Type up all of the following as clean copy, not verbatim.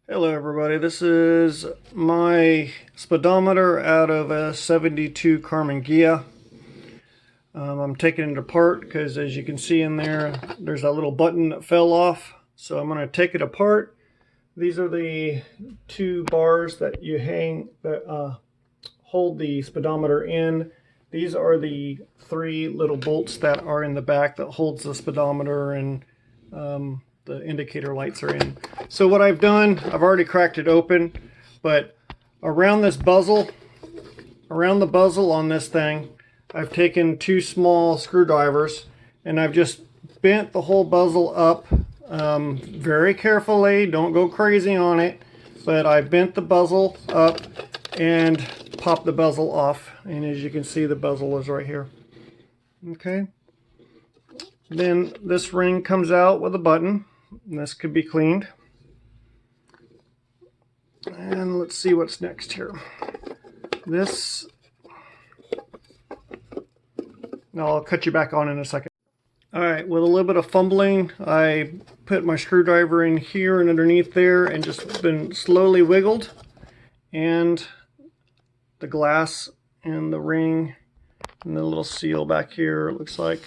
Hello everybody, this is my speedometer out of a 72 Karmann Ghia. I'm taking it apart because as you can see in there, there's that little button that fell off. So I'm going to take it apart. These are the two bars that you hang that hold the speedometer in. These are the three little bolts that are in the back that holds the speedometer and the indicator lights are in. So what I've done, I've already cracked it open, but around this bezel, around the bezel on this thing, I've taken two small screwdrivers and I've just bent the whole bezel up very carefully. Don't go crazy on it, but I bent the bezel up and popped the bezel off. And as you can see, the bezel is right here. Okay. Then this ring comes out with a button. And this could be cleaned. And let's see what's next here. This, I'll cut you back on in a second. Alright, with a little bit of fumbling, I put my screwdriver in here and underneath there and just been slowly wiggled. And the glass and the ring and the little seal back here, it looks like.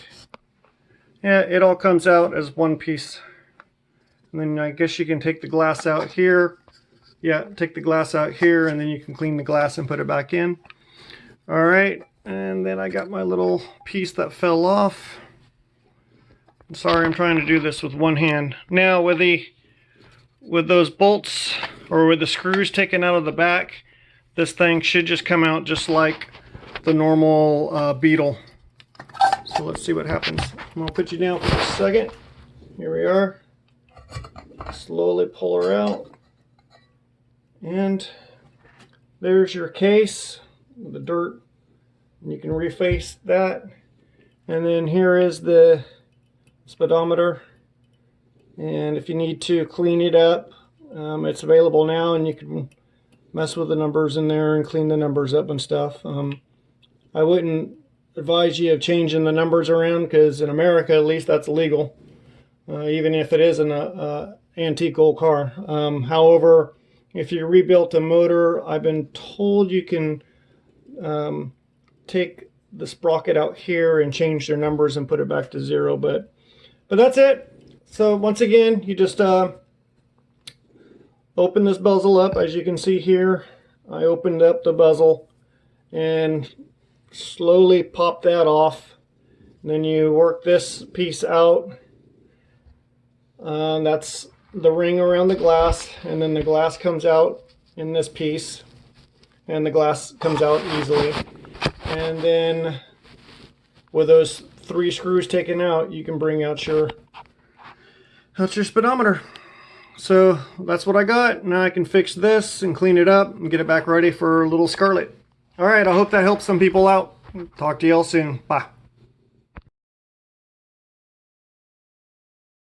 Yeah, it all comes out as one piece. And then I guess you can take the glass out here. Yeah, take the glass out here and then you can clean the glass and put it back in. Alright, and then I got my little piece that fell off. I'm sorry, I'm trying to do this with one hand. Now with those bolts or with the screws taken out of the back, this thing should just come out just like the normal Beetle. So let's see what happens. I'm going to put you down for a second. Here we are. Slowly pull her out. And there's your case with the dirt. And you can reface that. And then here is the speedometer. And if you need to clean it up, it's available now and you can mess with the numbers in there and clean the numbers up and stuff. I wouldn't advise you of changing the numbers around because in America at least that's illegal, even if it is an antique old car. However, if you rebuilt a motor, I've been told you can take the sprocket out here and change their numbers and put it back to 0, but that's it. So once again, you just open this bezel up. As you can see here, I opened up the bezel and slowly pop that off. And then you work this piece out. That's the ring around the glass, and then the glass comes out in this piece, and the glass comes out easily. And then with those 3 screws taken out, you can bring out your speedometer. So that's what I got. Now I can fix this and clean it up and get it back ready for little Scarlet. Alright, I hope that helps some people out. Talk to y'all soon. Bye.